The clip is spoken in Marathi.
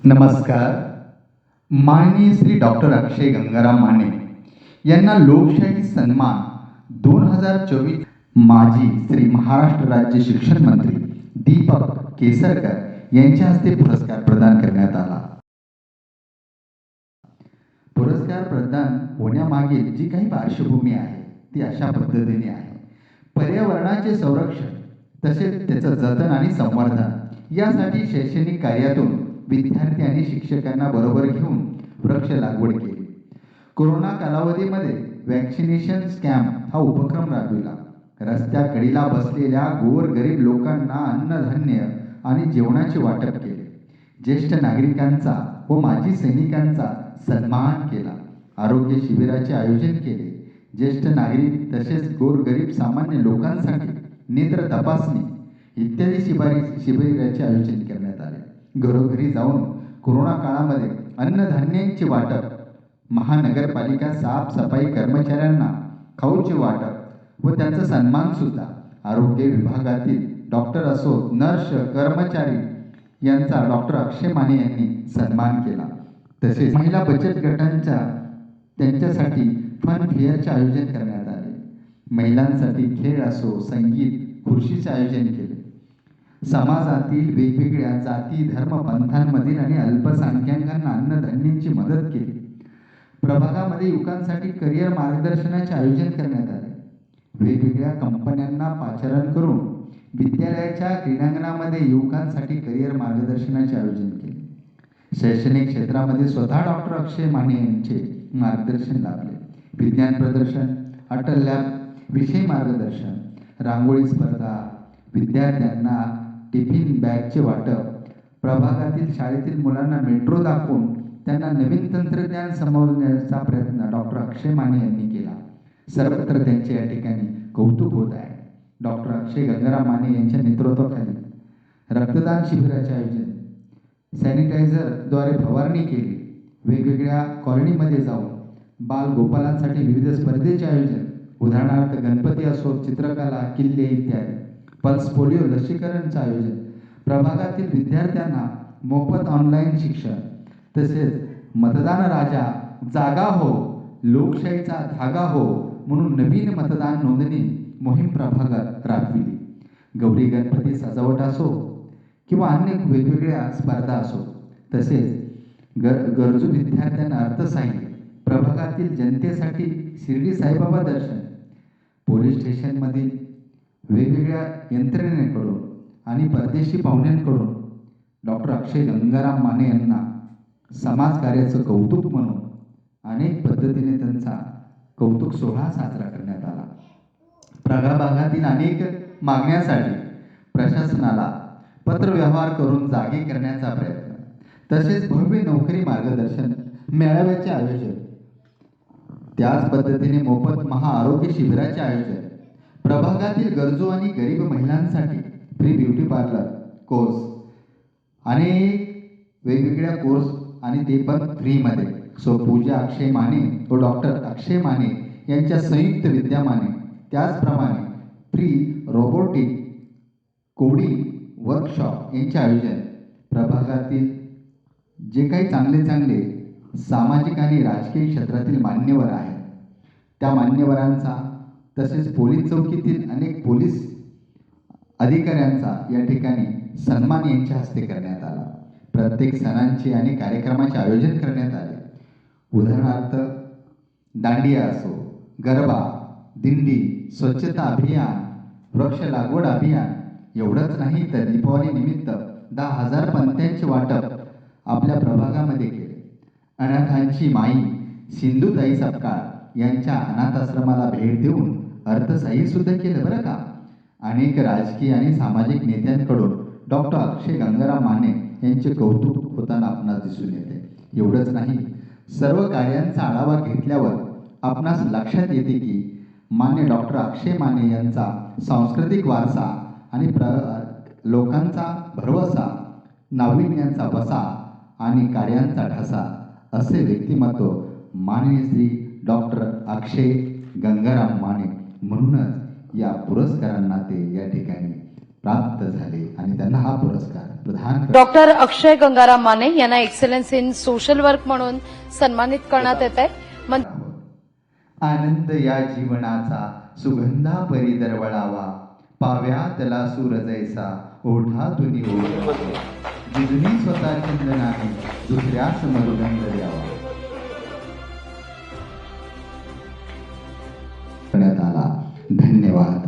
नमस्कार. माननीय श्री डॉक्टर अक्षय गंगाराम माने यांना लोकशाही सन्मान 2024 माजी श्री महाराष्ट्र राज्य शिक्षण मंत्री दीपक केसरकर यांच्या हस्ते पुरस्कार प्रदान करण्यात आला. पुरस्कार प्रदान होण्यामागील जी काही पार्श्वभूमी आहे ती अशा पद्धतीने आहे. पर्यावरणाचे संरक्षण तसेच त्याचं जतन आणि संवर्धन यासाठी शैक्षणिक कार्यातून विद्यार्थी आणि शिक्षकांना बरोबर घेऊन वृक्ष लागवड केली. कोरोना कालावधीमध्ये वॅक्सिनेशन कॅम्प हा उपक्रम राबविला. रस्त्याकडीला बसलेल्या गोरगरीब लोकांना अन्नधान्य आणि जेवणाचे वाटप केले. ज्येष्ठ नागरिकांचा व माजी सैनिकांचा सन्मान केला. आरोग्य शिबिराचे आयोजन केले. ज्येष्ठ नागरिक तसेच गोरगरीब सामान्य लोकांसाठी नेत्र तपासणी इत्यादी शिबिराचे आयोजन करण्यात आले. घरोघरी जाऊन कोरोना काळामध्ये अन्नधान्यांचे वाटप, महानगरपालिका साफसफाई कर्मचाऱ्यांना खाऊचे वाटप व त्यांचा सन्मान सुद्धा. आरोग्य विभागातील डॉक्टर असो नर्स कर्मचारी यांचा डॉक्टर अक्षय माने यांनी सन्मान केला. तसेच महिला बचत गटांच्या त्यांच्यासाठी फन फेअरचे आयोजन करण्यात आले. महिलांसाठी खेळ असो संगीत खुर्शीचे आयोजन केले. समाजातील वेगवेगळ्या जाती धर्म पंथांमधील आणि अल्पसंख्याकांना अन्नधान्यांची मदत केली. प्रभागामध्ये युवकांसाठी करिअर मार्गदर्शनाचे आयोजन करण्यात आले. वेगवेगळ्या कंपन्यांना पाचारण करून विद्यालयाच्या क्रीडांगणामध्ये युवकांसाठी करिअर मार्गदर्शनाचे आयोजन केले. शैक्षणिक क्षेत्रामध्ये स्वतः डॉक्टर अक्षय माने यांचे मार्गदर्शन लाभले. विज्ञान प्रदर्शन, अटल लॅब विषय मार्गदर्शन, रांगोळी स्पर्धा, विद्यार्थ्यांना टिफिन बॅगचे वाटप, प्रभागातील शाळेतील मुलांना मेट्रो दाखवून त्यांना नवीन तंत्रज्ञान समजण्याचा प्रयत्न डॉक्टर अक्षय माने यांनी केला. सर्वत्र त्यांचे या ठिकाणी कौतुक होत आहे. डॉक्टर अक्षय गंगाराम माने यांच्या नेतृत्वाखाली रक्तदान शिबिराचे आयोजन, सॅनिटायझरद्वारे फवारणी केली. वेगवेगळ्या कॉलनीमध्ये जाऊन बाल गोपालांसाठी विविध स्पर्धेचे आयोजन, उदाहरणार्थ गणपती असो, चित्रकला, किल्ले इत्यादी. पल्स पोलिओ लसीकरणचे आयोजन, प्रभागातील विद्यार्थ्यांना मोफत ऑनलाईन शिक्षण, तसेच मतदान राजा जागा हो लोकशाहीचा धागा हो म्हणून नवीन मतदान नोंदणी मोहीम प्रभागात राबविली. गौरी गणपती सजावट असो किंवा अन्य वेगवेगळ्या स्पर्धा असो, तसेच गरजू विद्यार्थ्यांना अर्थसहाय्य, प्रभागातील जनतेसाठी शिर्डी साईबाबा दर्शन, पोलीस स्टेशनमधील वेगवेगळ्या यंत्रणेकडून आणि परदेशी पाहुण्यांकडून डॉक्टर अक्षय गंगाराम माने यांना समाजकार्याचं कौतुक म्हणून अनेक पद्धतीने त्यांचा कौतुक सोहळा साजरा करण्यात आला. प्रभागातील अनेक मागण्यांसाठी प्रशासनाला पत्रव्यवहार करून जागे करण्याचा प्रयत्न, तसेच भव्य नोकरी मार्गदर्शन मेळाव्याचे आयोजन, त्याच पद्धतीने मोफत महाआरोग्य शिबिराचे आयोजन, प्रभागातील गरजू आणि गरीब महिलांसाठी फ्री ब्युटी पार्लर कोर्स, अनेक वेगवेगळ्या कोर्स आणि ते पण फ्रीमध्ये. पूजा अक्षय माने व डॉक्टर अक्षय माने यांच्या संयुक्त विद्यमाने त्याचप्रमाणे फ्री रोबोटिक कोडिंग वर्कशॉप यांचे आयोजन. प्रभागातील जे काही चांगले सामाजिक आणि राजकीय क्षेत्रातील मान्यवर आहेत त्या मान्यवरांचा, तसेच पोलीस चौकीतील अनेक पोलीस अधिकाऱ्यांचा या ठिकाणी सन्मान यांच्या हस्ते करण्यात आला. प्रत्येक सणांचे आणि कार्यक्रमाचे आयोजन करण्यात आले. उदाहरणार्थ दांडिया असो, गरबा, दिंडी, स्वच्छता अभियान, वृक्ष लागवड अभियान. एवढंच नाही तर दीपावली निमित्त 10,000 पणत्यांचे वाटप आपल्या प्रभागामध्ये केले. अनाथांची माई सिंधुताई सपकाळ यांच्या अनाथाश्रमाला भेट देऊन अर्थसहाय्य सुद्धा केलं बरं का. अनेक राजकीय आणि सामाजिक नेत्यांकडून डॉक्टर अक्षय गंगाराम माने यांचे कौतुक होताना आपणास दिसून येते. एवढंच नाही, सर्व कार्यांचा आढावा घेतल्यावर आपणास लक्षात येते की मान्य डॉक्टर अक्षय माने यांचा सांस्कृतिक वारसा आणि लोकांचा भरवसा, नाविन्यांचा वसा आणि कार्यांचा ठसा असे व्यक्तिमत्व माननीय श्री डॉक्टर अक्षय गंगाराम माने. म्हणूनच या पुरस्कारांना ते या ठिकाणी प्राप्त झाले आणि त्यांना हा पुरस्कार प्रदान डॉक्टर अक्षय गंगाराम माने यांना एक्सलन्स इन सोशल वर्क म्हणून सन्मानित करण्यात येत आहे. आनंद या जीवनाचा सुगंधा परी दरवळावा, पाव्यातला सूर जैसा ओढातून ओढावा, जिजनी स्वतः चंदनाने दुसऱ्यास मरुगंध द्यावा. करण्यात आला. धन्यवाद.